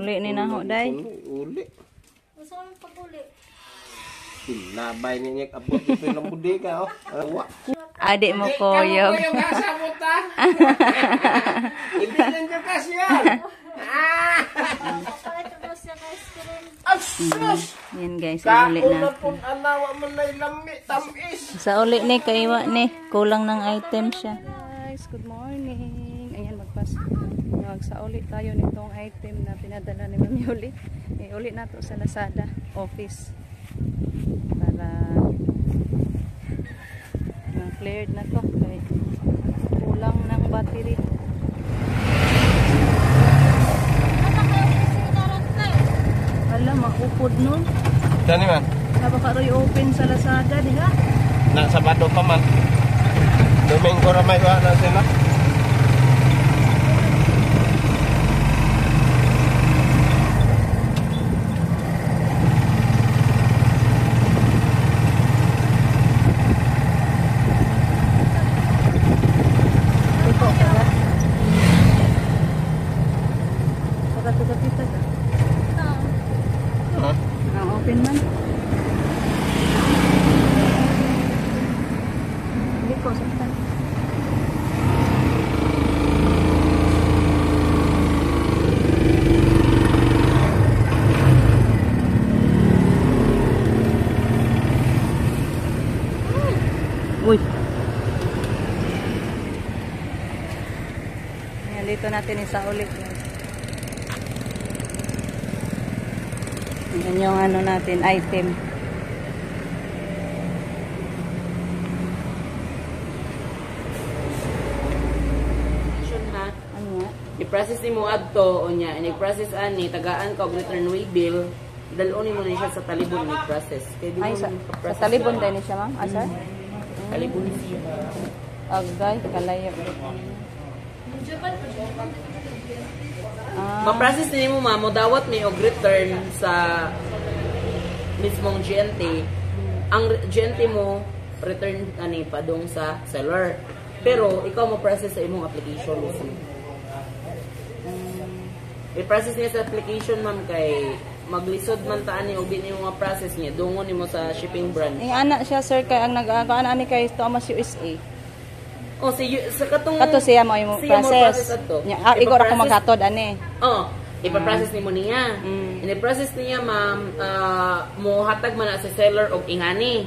Uli ni naho day. Uli. Gusto ko pag-uli. Labay niya abot ito ng budika oh. Adik mo koyog. Kamu koyog sa buta. Hindi lang yung kasyan. Pakita mo siya kay screen. Asus! Yan guys, uli Kauna na. pun anawa man na ilami tamis. Sa uli ni kaiwa ni, kulang ng item siya. Guys, good morning. Ayan, sa uli tayo nitong item na pinadala ni Ma'am Yuli. Uli na to sa Lazada office. Para cleared na to. Kaya kulang ng battery. Alam, makupod nun. Saan man? Napaka-roy open sa Lazada, di ha? Na Sabado pa man. Domingo ra may wa na sila. Open man. Hindi ko saktan. Uy. Ayan, dito natin isa ulit. Yan yung ano natin, item. Ano nga? I-process ni mo adto o niya. I-process ani, tagaan ka og return way bill. Dalon mo na siya sa talibon ni process. Ay, sa talibon din siya, ma'am? Asa? Talibon siya. Agay, kalayo. Ma-process ni mo mo dawat ni og return sa mismong GNT. Ang GNT mo return ani padung sa seller. Pero ikaw mo process sa imong application mismo. I-process niya sa application ma'am kay maglisod man ta ani og di nimo ma-process niya dungon nimo sa shipping branch. Ana siya sir kay ang nag-aano ani kay Thomas USA. Oh, sa katong Kato siya mo imong process. Igor ako maghatod ani. Oh, ipa-process nimo niya. Ini-process niya ma'am mo hatag man sa seller og ingani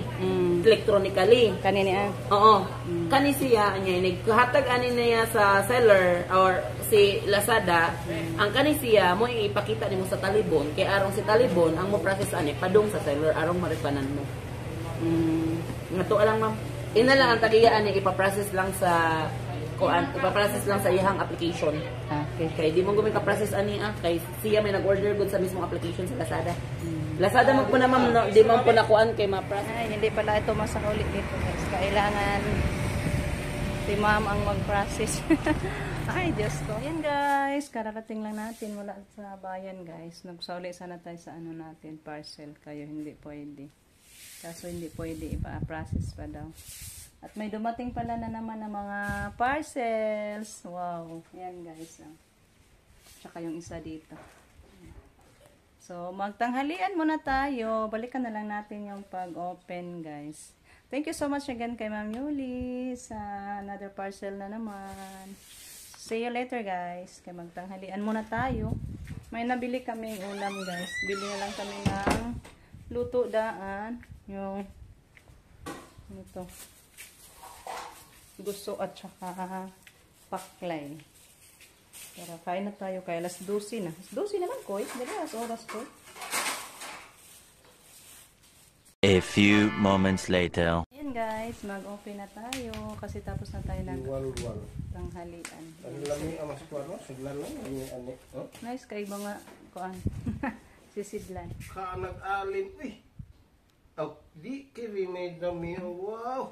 electronically. Kanini Oo. Kani siya nya naghatag ani niya sa seller or si Lazada. Ang kani siya mo ipakita nimo sa talibon kay arong si talibon ang mo process ani padung sa seller arong maripanan mo. Ngato lang ma'am. Ina lang ang tagiyaan ni ipa-process lang sa ipa-process lang sa iyang application. Okay. Kay di mo gumin ka-process ani kay siya may nag-order good sa mismong application sa Lazada. Lazada mo po na ma'am, no, di mo po nakuan kay ma-process. Ay, hindi pala ito masakuli dito guys. Kailangan si ma'am ang mag-process. Ay, Diyos ko. Yan guys, kararating lang natin mula sa bayan guys. Nagsauli sana tayo sa ano natin, parcel. Kayo hindi pwede. Kaso hindi pwede ipa-process pa daw. At may dumating pala na naman ng mga parcels. Wow. Yan guys. Tsaka yung isa dito. So, magtanghalian muna tayo. Balikan na lang natin yung pag-open guys. Thank you so much again kay Ma'am Yuli sa another parcel na naman. See you later guys. Kaya magtanghalian muna tayo. May nabili kaming ulam guys. Bili na lang kami ng luto daan. Yung ano to? Gusto at saka paklay. Pero kain na tayo kaya alas 12 na. Alas 12 naman ko eh. Dali alas oras ko. A few moments later. Ayan guys, mag-open na tayo kasi tapos na tayo ng tanghalian. Ang lami ang maskwaro, siglan lang ani. Nice kay mga kuan. Sisidlan. Ka nag-alin oh, di kiri may dami. Wow.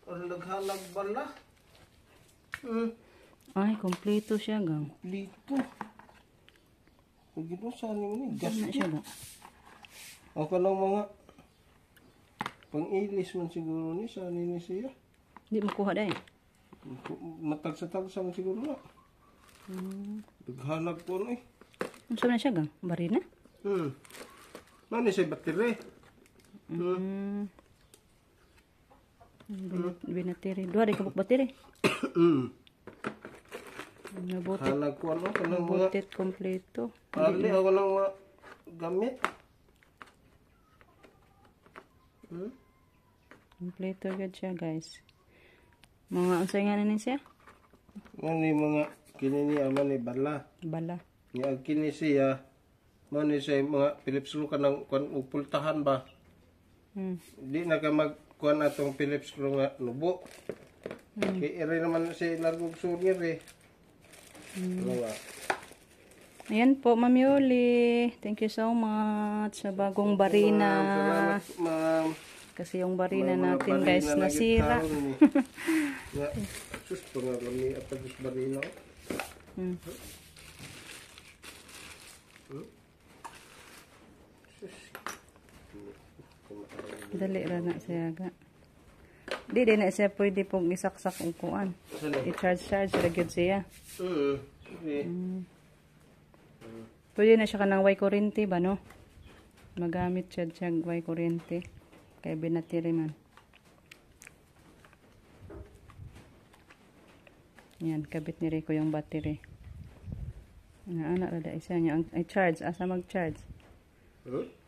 Ang naghalag bala. Ay, kompleto siya gang. Dito. Gino sa ni gas na siya ba? O kanang mga pang-ilis man siguro ni sa ni siya. Di makuha dai. Matag sa tag sa siguro na. Naghalag ko ni. Ang sabi na siya gang? Barina? Mani siya battery. Binatiri. Dua rin kabuk batiri. Nabutit. Halag ko ano, kanang mga, Nabutit kompleto. hali ako ng mga gamit. Kompleto agad siya guys. Mga unsay nga na siya? Mani mga kinini aman ni bala. Bala. Nga kini siya, mani siya mga Philips screw ka ng upultahan ba? Di na ka magkuhan atong Philips screw nga nubo. Kaya rin naman si largog sunir eh. Ano nga? Ayan po, Ma'am Yuli. Thank you so much sa bagong barina. Salamat, ma'am. Kasi yung barina May mga natin barina guys na nasira. gitawon eh. Nga, sus, pangalami at agos barina. Dali ra na siya ga. Di na siya pwede pong isaksak ang kuan. I-charge ra gyud siya. Sige. Pwede na siya kanang way kuryente ba no? Magamit siya way kuryente. Kay binatiri man. Yan, kabit ni Rico yung battery. Anak rada isa niya. I-charge. Asa mag-charge?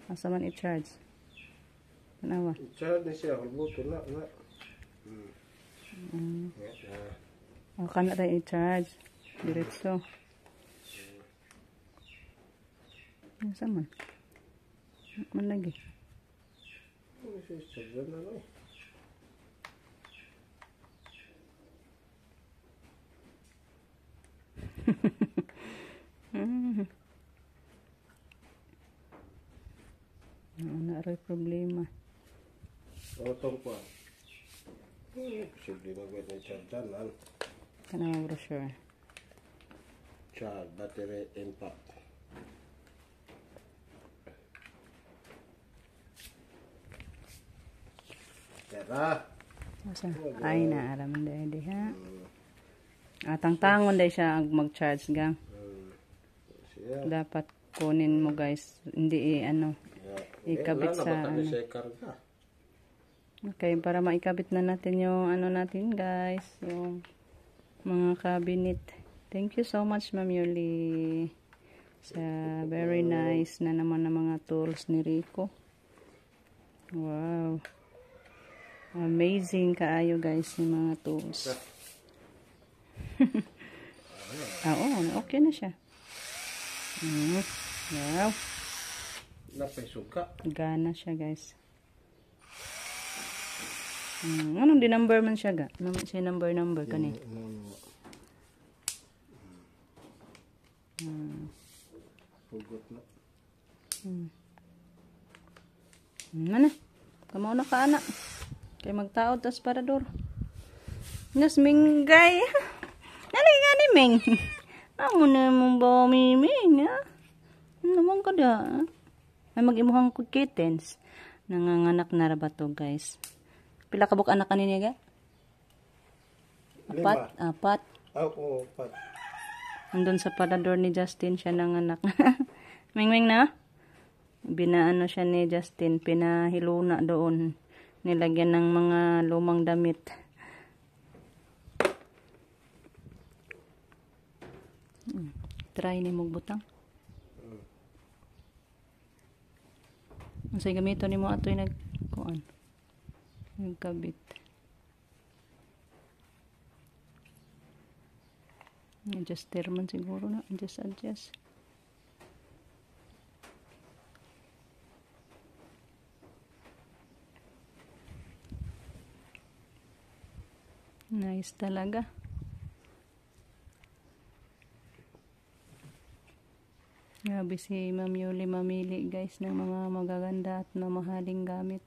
Asa man i-charge? Anawa? I-charge na siya. Buto na. O, kana rin i-charge. Diretso. Asa man? Man lagi. Ano siya i-charge na no? Ano rin problema? Otong pa. Posible magwet na i-charge na. Kana brochure. Charge, battery, impact. Tara. Asa? Ay na, araman dahil ha. Atang-tangon dahil siya mag-charge gang. Siya. Dapat kunin mo guys. Hindi ikabit Wala na sa ba tayo siya karga? Okay, para maikabit na natin yung natin guys. Yung mga cabinet. Thank you so much Ma'am Yuli. Sa very nice na naman na mga tools ni Rico. Wow. Amazing kaayo guys yung mga tools. Okay na siya. Wow. Napay suka. Gana siya guys. Anong di number man siya ga? Siya number kani. Pugot na. Mana? Kamo na ka anak. Kay magtaod tas parador. Nas minggay. Dali nga ni Ming. Amo na mong ba Ming ha? Naman ka da. Ay mag-imuhang kittens. Nanganganak na ra ba to guys? Pila ka buk anak kanina ga? Apat. Oo, apat. Andun sa parador ni Justin siya nanganak. Ming na? Binaano siya ni Justin. Pinahiluna doon. Nilagyan ng mga lumang damit. Try ni mong butang. Masay gamito ni mo ato yung nagkabit. Adjuster man siguro na. Adjust. Nice talaga. Grabe si Ma'am Yuli mamili guys ng mga magaganda at mamahaling gamit.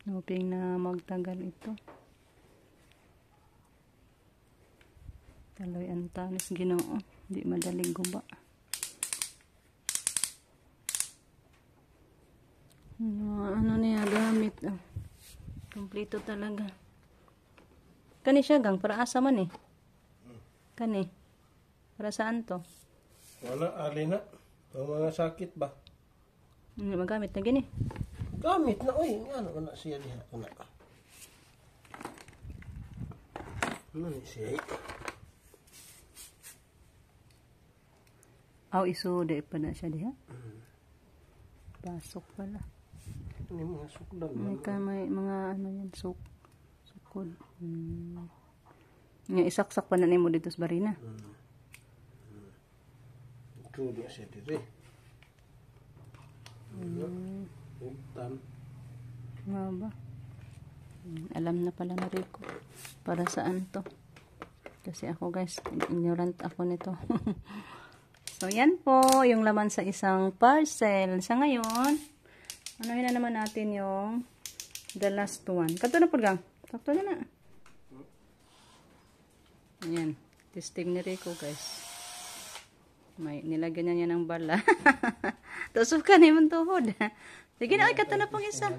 Hoping na magtagal ito. Taloy ang tanis Ginoo. Di madaling guba. Ano niya gamit. Kompleto talaga. Kani siya gang, para asa man eh. Kani. Para saan to? Wala, ali na. Ang mga sakit ba? Hindi magamit na gini. Gamit na, oy. Ano na siya diha? Ano ni siya? Aw, isude pa na siya diha. Pasok pala. Ini mga sukdan. May mga ano yan, sukod. Nga isaksak pa na nimo dito sa barina. Ito na siya dito eh. Utan. Nga ba? Alam na pala na Rico. Para saan to? Kasi ako guys, ignorant ako nito. So yan po, yung laman sa isang parcel. Sa ngayon, anuhin na naman natin yung the last one. Kato na po gang. Sakto na na. Ayan. Testing ni Rico guys. May nilagyan niya ng bala. Tusok ka na yung tuhod. Sige na, ay kato na pong isa.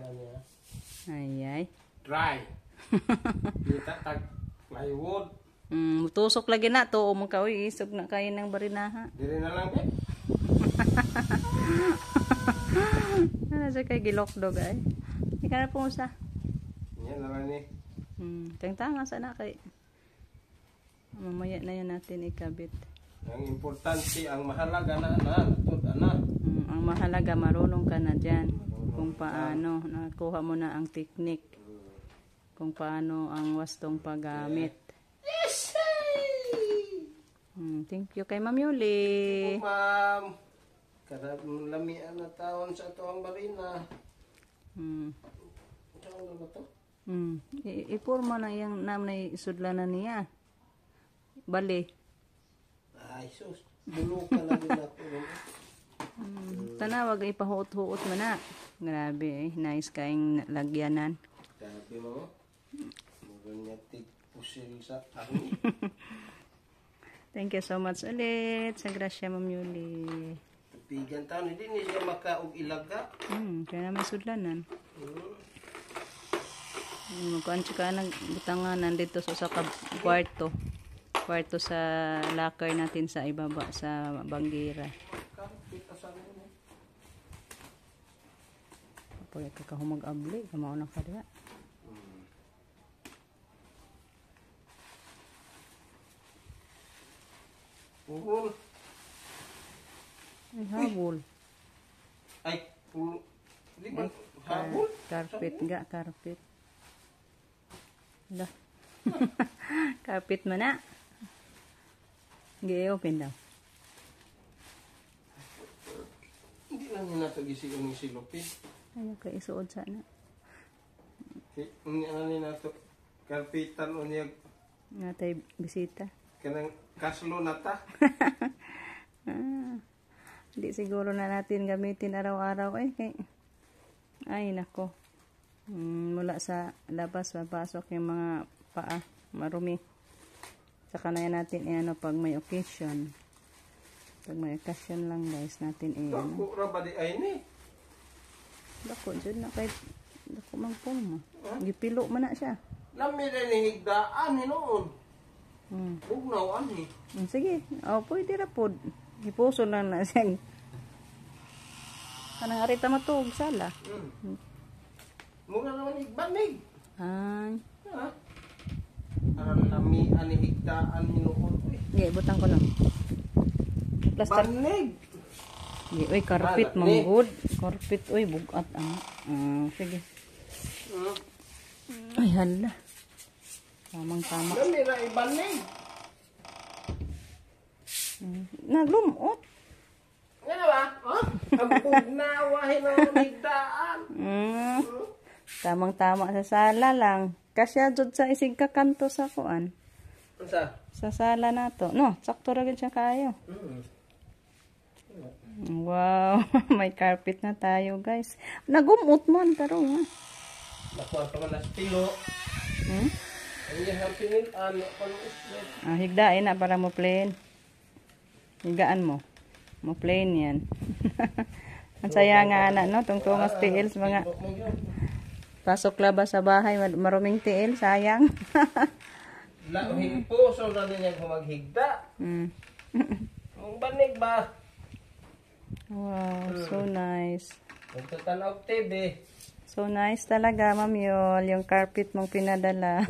Ay. Dry. Kita tag plywood. Tusok lagi na to. Uy, isog na kayo ng barinaha. Dili na lang eh. Ano siya kay gilokdog ay. Ika na pong isa. Yan na lang eh. Tanga sana kay. Mamaya na yan natin ikabit. Ang importante, ang mahalaga na. Ang mahalaga, marunong ka na dyan. Kung paano, nakuha mo na ang teknik. Kung paano ang wastong paggamit. Thank you kay Ma'am Yuli. Ma'am, karab lamian na taon sa ito ang barina. Saan ba ito? Ipurma na yung namay isudlanan niya. Bali. Ay, sus. Bulo ka na din ako. Tanawag ipahuot-huot mo na. Grabe eh. Nice kayong lagyanan. Grabe mo. Maganda tig-pusil sa akin. Thank you so much ulit. Sa grasya, Ma'am Yuli. Tupigan taon. Hindi niya siya makaog ilaga. Kaya naman sudlanan. Magkuhan siya ka nagbutanganan dito sa kwarto. Kwarto sa locker natin sa ibaba sa banggira. Pwede ka humag-abli. Kamao na ka diya. Purol. Ay, habol. Ay, purol. Hindi ba? Habol? Carpet nga, carpet. Dah. Carpet mo na. Gi-open daw. Hindi lang yun nato gisiyon yung silupin. Ayaw ka isuod sana. Hindi ano ni nato karpitan o niya Nga tayo bisita. kanang kaslo na ta. Hindi siguro na natin gamitin araw-araw ay nako. Mula sa labas papasok yung mga paa marumi. Saka na yan natin pag may occasion. Pag may occasion lang guys natin Dako ra ba di ay ni? Dako dyan na kahit dako magpulma. Gipilo man na siya. Lami rin ni higdaan ni noon. Bugnaw ani. Sige. Pwede ra pod. Ipuso lang na siya. Kanang arita matug sala. Mura naman igbanig. Ay. Ha? Aran lami ani higdaan ni noon. Butang ko lang. Plaster. Banig. Uy, carpet manggod. Carpet, uy, bugat sige. Ay, hala. Tamang-tama. Lami ra ibanig. Naglumot. Ano ba? Ang bugnawahin ng higdaan. Tamang-tama sa sala lang. Kasya jud sa isig kakanto sa kuan. Unsa? Sa sala nato. No, sakto ra gid siya kayo. Wow, may carpet na tayo, guys. Nagumot man taro ha. Nakuha pa man na stilo. Ang yung pinilaan mo. Higdain na para mo plain. Higaan mo. Mo plain yan. Ang saya nga anak, no? Tungtungas tiils mga. Pasok laba sa bahay, maruming tiil, sayang. Lauhin po, so na niya maghigda. Mm. Ang banig ba? Wow, so nice. Ito tanaw TV. So nice talaga, Ma'am Yol, yung carpet mong pinadala.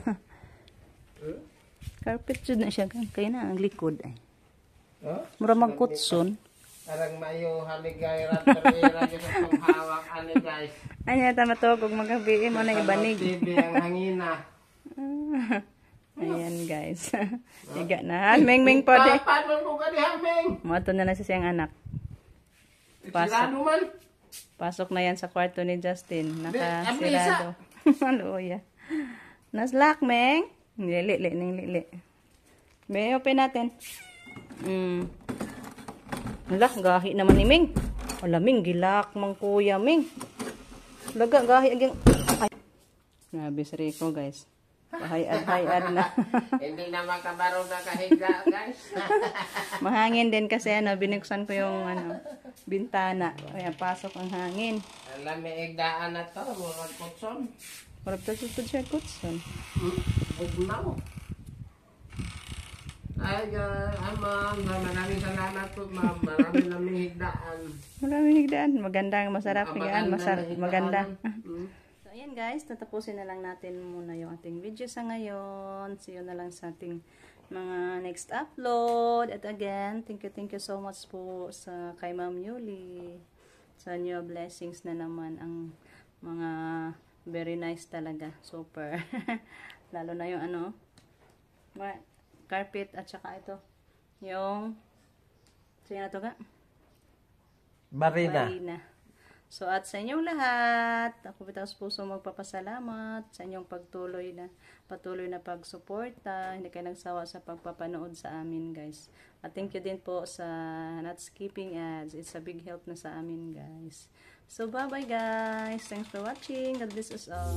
Carpet jud na siya, kaya na ang likod ay. Oh? Mura magkutson. Arang mayo haligay rater-ira yung panghawak ani guys. Anya ta matog og magabi mo na ibanig. TV ang hangina. Ayan guys. Higa na. Ming po di. Paano ko kani haming? Moto na lang siya siyang anak. Pasok. Sirado man. Pasok na yan sa kwarto ni Justin. Amisa. Nakasirado. Luya. Naslak, Meng. Lili. May open natin. Lak, gahi naman ni Ming. Wala, Ming, gilak mang kuya, Ming. Laga, gahi aging... Ay. Nabis Rico, guys. Hayad na. Hindi na makabaro na kahiga guys. Mahangin din kasi binuksan ko yung bintana. Kaya pasok ang hangin. Alam may igdaan na to, murag kutson. Parang tututod siya kutson. Bugnaw. Ay, ma'am, maraming salamat po, ma'am. Marami naming higdaan. Maraming higdaan. Maganda, masarap higaan. Maganda. Mm. So, ayan guys. Tatapusin na lang natin muna yung ating video sa ngayon. See you na lang sa ating mga next upload. At again, thank you so much po sa kay Ma'am Yuli. Sa new blessings na naman ang mga very nice talaga. Super. Lalo na yung carpet at saka ito. Yung sino na to ga? Marina. So at sa inyong lahat, ako bitaw sa puso magpapasalamat sa inyong patuloy na pagsuporta. Hindi kayo nagsawa sa pagpapanood sa amin, guys. At thank you din po sa not skipping ads. It's a big help na sa amin, guys. So bye-bye, guys. Thanks for watching. God bless us all.